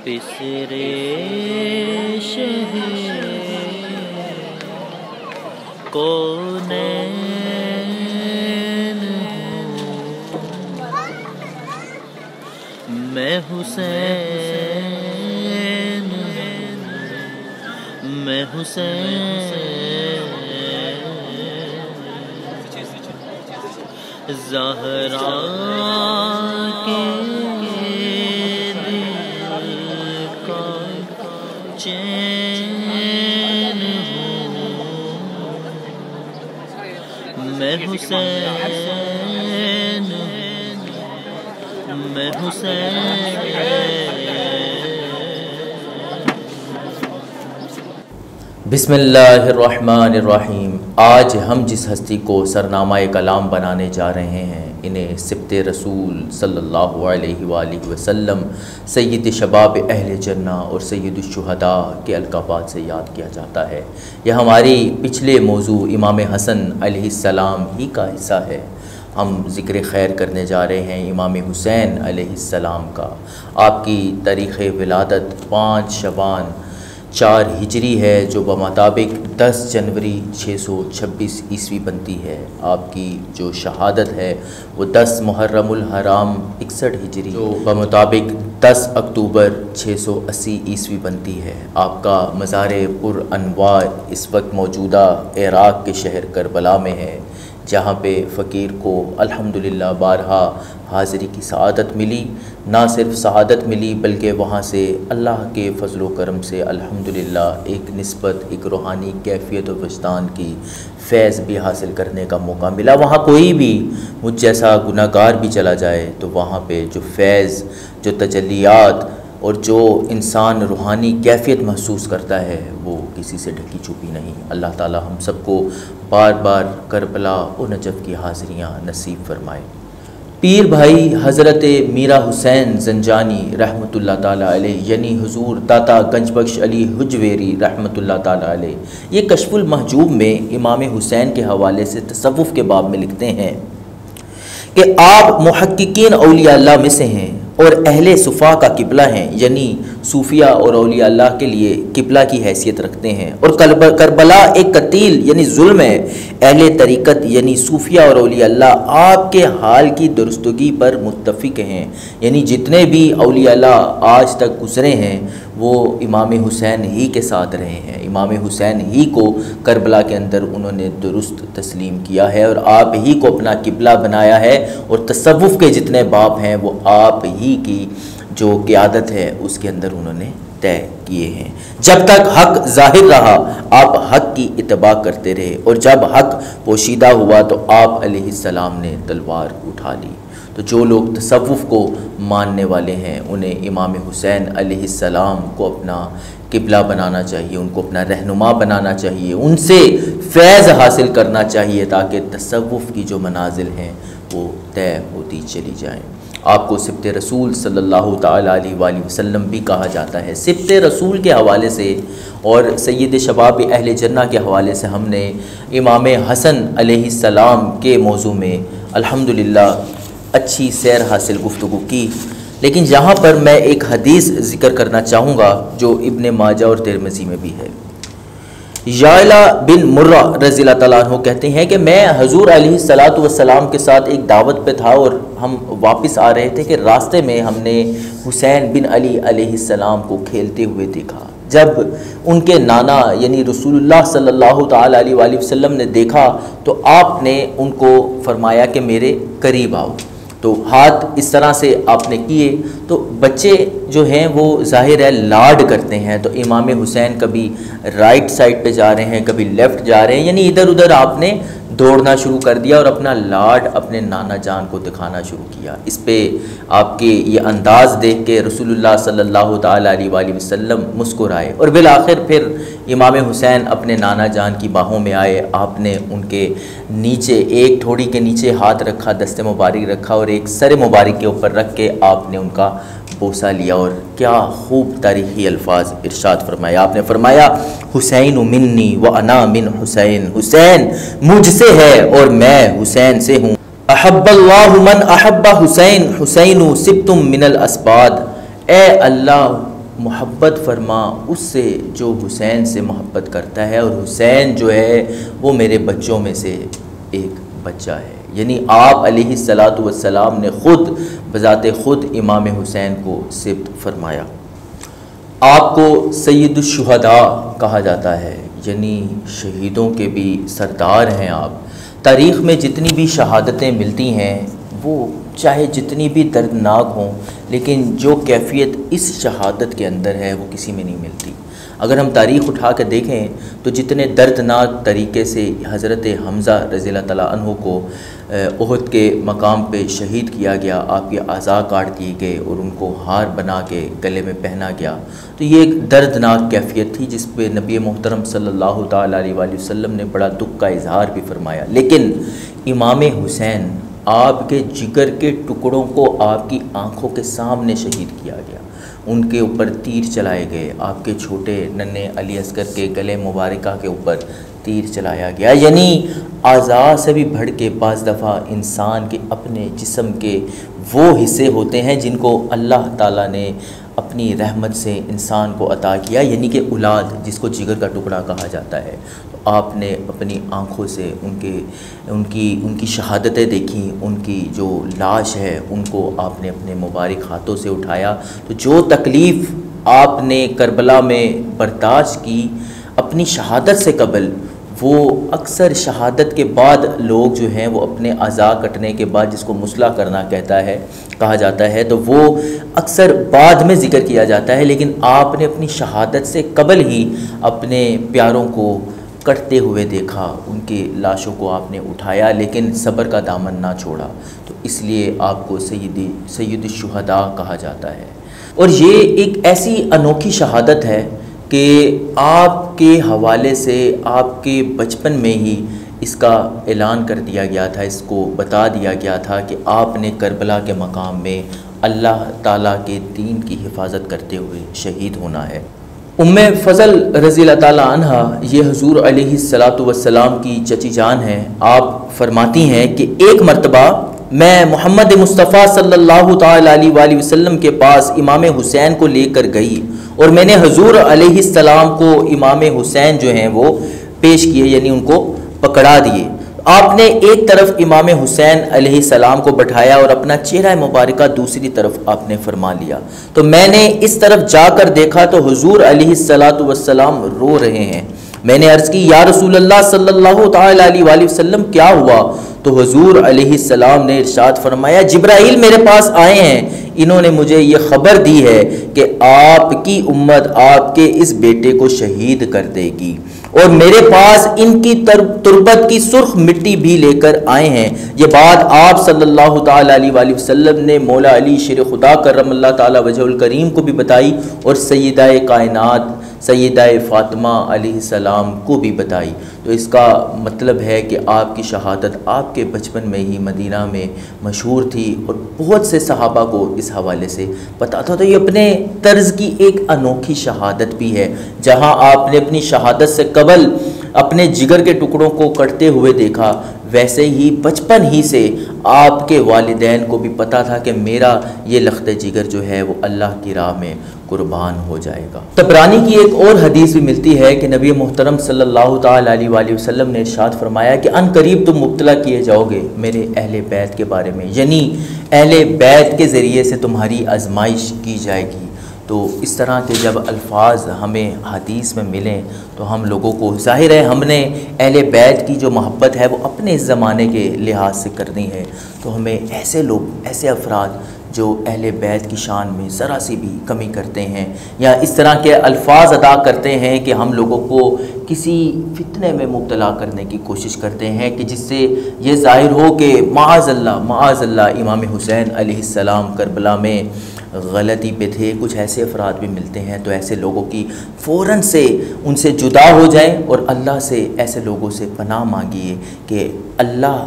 پسرے شہر کونین ہوں، میں حسین زہرا کے دل کا چین ہوں، میں حسین بسم اللہ الرحمن الرحیم۔ آج ہم جس ہستی کو سرنامہ کلام بنانے جا رہے ہیں انہیں سبط رسول صلی اللہ علیہ وآلہ وسلم، سید شباب اہل جنہ اور سید الشہداء کے القابات سے یاد کیا جاتا ہے۔ یہ ہماری پچھلے موضوع امام حسن علیہ السلام ہی کا حصہ ہے۔ ہم ذکر خیر کرنے جا رہے ہیں امام حسین علیہ السلام کا۔ آپ کی تاریخ ولادت 5 شعبان 4 ہجری ہے، جو بمطابق 10 جنوری 626 عیسوی بنتی ہے۔ آپ کی جو شہادت ہے وہ 10 محرم الحرام 61 ہجری، جو بمطابق 10 اکتوبر 680 عیسوی بنتی ہے۔ آپ کا مزار پر انوار اس وقت موجودہ عراق کے شہر کربلا میں ہے، جہاں پہ فقیر کو الحمدللہ بارہا حاضری کی سعادت ملی۔ نہ صرف سعادت ملی بلکہ وہاں سے اللہ کے فضل و کرم سے الحمدللہ ایک نسبت، ایک روحانی کیفیت و وجدان کی فیض بھی حاصل کرنے کا موقع ملا۔ وہاں کوئی بھی مجھ جیسا گناہ گار بھی چلا جائے تو وہاں پہ جو فیض، جو تجلیات اور جو انسان روحانی کیفیت محسوس کرتا ہے وہ کسی سے ڈھکی چھپی نہیں۔ اللہ تعالی ہم سب کو بار بار کربلا و نجف کی حاضریاں نصیب فرمائے۔ پیر بھائی حضرت میرا حسین زنجانی رحمۃ اللہ تعالیٰ علیہ، یعنی حضور داتا گنج بخش علی حجویری رحمۃ اللہ تعالیٰ علیہ، یہ کشف المحجوب میں امام حسین کے حوالے سے تصوف کے باب میں لکھتے ہیں کہ آپ محققین اولیاء اللہ میں سے ہیں اور اہل صفا کا قبلہ ہیں، یعنی صوفیہ اور اولیاء اللہ کے لیے قبلہ کی حیثیت رکھتے ہیں، اور کربلا ایک قتیل یعنی ظلم ہے۔ اہل طریقت یعنی صوفیہ اور اولیاء اللہ آپ کے حال کی درستگی پر متفق ہیں، یعنی جتنے بھی اولیاء اللہ آج تک گزرے ہیں وہ امام حسین ہی کے ساتھ رہے ہیں۔ امام حسین ہی کو کربلا کے اندر انہوں نے درست تسلیم کیا ہے اور آپ ہی کو اپنا قبلہ بنایا ہے، اور تصوف کے جتنے باب ہیں وہ آپ ہی کی جو قیادت ہے اس کے اندر انہوں نے طے کیے ہیں۔ جب تک حق ظاہر رہا آپ حق کی اتباع کرتے رہے، اور جب حق پوشیدہ ہوا تو آپ علیہ السلام نے تلوار اٹھا لی۔ تو جو لوگ تصوف کو ماننے والے ہیں انہیں امام حسین علیہ السلام کو اپنا قبلہ بنانا چاہیے، ان کو اپنا رہنما بنانا چاہیے، ان سے فیض حاصل کرنا چاہیے تاکہ تصوف کی جو منازل ہیں وہ طے ہوتی چلی جائیں۔ آپ کو سبط رسول صلی اللہ تعالیٰ علیہ وآلہ وسلم بھی کہا جاتا ہے۔ سبط رسول کے حوالے سے اور سید شباب اہل جنہ کے حوالے سے ہم نے امام حسن علیہ السلام کے موضوع میں الحمدللہ اچھی سیر حاصل گفتگو کی، لیکن یہاں پر میں ایک حدیث ذکر کرنا چاہوں گا جو ابن ماجہ اور ترمذی میں بھی ہے۔ یعلا بن مرہ رضی اللہ تعالیٰ عنہ کہتے ہیں کہ میں حضور علیہ السلام کے ساتھ ایک دعوت پہ تھا اور ہم واپس آ رہے تھے کہ راستے میں ہم نے حسین بن علی علیہ السلام کو کھیلتے ہوئے دیکھا۔ جب ان کے نانا یعنی رسول اللہ صلی اللہ تعالیٰ علیہ وآلہ وسلم نے دیکھا تو آپ نے ان کو فرمایا کہ میرے قریب آؤ، تو ہاتھ اس طرح سے آپ نے کیے تو بچے جو ہیں وہ ظاہر ہے لاڈ کرتے ہیں، تو امام حسین کبھی رائٹ سائڈ پہ جا رہے ہیں کبھی لیفٹ جا رہے ہیں، یعنی ادھر ادھر آپ نے دوڑنا شروع کر دیا اور اپنا لاڈ اپنے نانا جان کو دکھانا شروع کیا۔ اس پہ آپ کے یہ انداز دیکھ کے رسول اللہ صلی اللہ تعالیٰ علیہ وآلہ وسلم مسکرائے، اور بالآخر پھر امام حسین اپنے نانا جان کی باہوں میں آئے۔ آپ نے ان کے نیچے ایک ٹھوڑی کے نیچے ہاتھ رکھا، دست مبارک رکھا، اور ایک سر مبارک کے اوپر رکھ کے آپ نے ان کا بوسہ لیا، اور کیا خوب تاریخی الفاظ ارشاد فرمایا۔ آپ نے فرمایا حسین منی و انا من حسین، حسین مجھ سے ہے اور میں حسین سے ہوں۔ احب اللہ من احب حسین، حسین سبتم من الاسباد، اے اللہ محبت فرما اس سے جو حسین سے محبت کرتا ہے، اور حسین جو ہے وہ میرے بچوں میں سے ایک بچہ ہے۔ یعنی آپ علیہ الصلاۃ والسلام نے خود بذات خود امام حسین کو سبط فرمایا۔ آپ کو سید الشہداء کہا جاتا ہے، یعنی شہیدوں کے بھی سردار ہیں آپ۔ تاریخ میں جتنی بھی شہادتیں ملتی ہیں وہ چاہے جتنی بھی دردناک ہوں، لیکن جو کیفیت اس شہادت کے اندر ہے وہ کسی میں نہیں ملتی۔ اگر ہم تاریخ اٹھا کے دیکھیں تو جتنے دردناک طریقے سے حضرت حمزہ رضی اللہ تعالیٰ عنہ کو احد کے مقام پہ شہید کیا گیا، آپ کے اعضاء کاٹ دیے گئے اور ان کو ہار بنا کے گلے میں پہنا گیا، تو یہ ایک دردناک کیفیت تھی جس پہ نبی محترم صلی اللہ تعالیٰ علیہ وآلہ وسلم نے بڑا دکھ کا اظہار بھی فرمایا۔ لیکن امام حسین آپ کے جگر کے ٹکڑوں کو آپ کی آنکھوں کے سامنے شہید کیا گیا، ان کے اوپر تیر چلائے گئے، آپ کے چھوٹے ننھے علی اصغر کے گلے مبارکہ کے اوپر تیر چلایا گیا۔ یعنی اعضاء سے بھی بڑھ کے بعض دفعہ انسان کے اپنے جسم کے وہ حصے ہوتے ہیں جن کو اللہ تعالیٰ نے اپنی رحمت سے انسان کو عطا کیا، یعنی کہ اولاد جس کو جگر کا ٹکڑا کہا جاتا ہے۔ تو آپ نے اپنی آنکھوں سے ان کی شہادتیں دیکھیں، ان کی جو لاش ہے ان کو آپ نے اپنے مبارک ہاتھوں سے اٹھایا۔ تو جو تکلیف آپ نے کربلا میں برداشت کی اپنی شہادت سے قبل، وہ اکثر شہادت کے بعد لوگ جو ہیں وہ اپنے اعضاء کٹنے کے بعد، جس کو مسلح کرنا کہا جاتا ہے، تو وہ اکثر بعد میں ذکر کیا جاتا ہے، لیکن آپ نے اپنی شہادت سے قبل ہی اپنے پیاروں کو کٹتے ہوئے دیکھا، ان کی لاشوں کو آپ نے اٹھایا، لیکن صبر کا دامن نہ چھوڑا، تو اس لیے آپ کو سید الشہداء کہا جاتا ہے۔ اور یہ ایک ایسی انوکھی شہادت ہے کہ آپ کے حوالے سے آپ کے بچپن میں ہی اس کا اعلان کر دیا گیا تھا، اس کو بتا دیا گیا تھا کہ آپ نے کربلا کے مقام میں اللہ تعالیٰ کے دین کی حفاظت کرتے ہوئے شہید ہونا ہے۔ ام فضل رضی اللہ تعالیٰ عنہ یہ حضور علیہ الصلاۃ والسلام کی چچی جان ہیں۔ آپ فرماتی ہیں کہ ایک مرتبہ میں محمد مصطفیٰ صلی اللہ تعالیٰ علیہ وآلہ وسلم کے پاس امام حسین کو لے کر گئی، اور میں نے حضور علیہ السلام کو امام حسین جو ہیں وہ پیش کیے، یعنی ان کو پکڑا دیے۔ آپ نے ایک طرف امام حسین علیہ السلام کو بٹھایا اور اپنا چہرہ مبارکہ دوسری طرف آپ نے فرما لیا، تو میں نے اس طرف جا کر دیکھا تو حضور علیہ الصلاۃ والسلام رو رہے ہیں۔ میں نے عرض کی یا رسول اللہ صلی اللہ تعالیٰ علیہ وآلہ وسلم کیا ہوا؟ تو حضور علیہ السلام نے ارشاد فرمایا جبرائیل میرے پاس آئے ہیں، انہوں نے مجھے یہ خبر دی ہے کہ آپ کی امت آپ کے اس بیٹے کو شہید کر دے گی، اور میرے پاس ان کی تربت کی سرخ مٹی بھی لے کر آئے ہیں۔ یہ بات آپ صلی اللہ تعالیٰ علیہ وآلہ وسلم نے مولا علی شیر خدا کرم اللہ تعالیٰ وجہ الکریم کو بھی بتائی، اور سیدہ کائنات سیدہ فاطمہ علیہ السلام کو بھی بتائی۔ تو اس کا مطلب ہے کہ آپ کی شہادت آپ کے بچپن میں ہی مدینہ میں مشہور تھی، اور بہت سے صحابہ کو اس حوالے سے پتہ تھا۔ تو یہ اپنے طرز کی ایک انوکھی شہادت بھی ہے، جہاں آپ نے اپنی شہادت سے قبل اپنے جگر کے ٹکڑوں کو کٹتے ہوئے دیکھا، ویسے ہی بچپن ہی سے آپ کے والدین کو بھی پتہ تھا کہ میرا یہ لخت جگر جو ہے وہ اللہ کی راہ میں قربان ہو جائے گا۔ طبرانی کی ایک اور حدیث بھی ملتی ہے کہ نبی محترم صلی اللہ تعالیٰ علیہ وآلہ وسلم نے ارشاد فرمایا کہ ان قریب تم مبتلا کیے جاؤ گے میرے اہل بیت کے بارے میں، یعنی اہل بیت کے ذریعے سے تمہاری آزمائش کی جائے گی۔ تو اس طرح کے جب الفاظ ہمیں حدیث میں ملیں تو ہم لوگوں کو ظاہر ہے ہم نے اہل بیت کی جو محبت ہے وہ اپنے اس زمانے کے لحاظ سے کرنی ہے، تو ہمیں ایسے لوگ، ایسے افراد جو اہل بیت کی شان میں ذرا سی بھی کمی کرتے ہیں یا اس طرح کے الفاظ ادا کرتے ہیں کہ ہم لوگوں کو کسی فتنے میں مبتلا کرنے کی کوشش کرتے ہیں کہ جس سے یہ ظاہر ہو کہ معاذ اللہ امام حسین علیہ السلام کربلا میں غلطی پہ تھے۔ کچھ ایسے افراد بھی ملتے ہیں، تو ایسے لوگوں کی فوراً سے ان سے جدا ہو جائیں اور اللہ سے ایسے لوگوں سے پناہ مانگیے کہ اللہ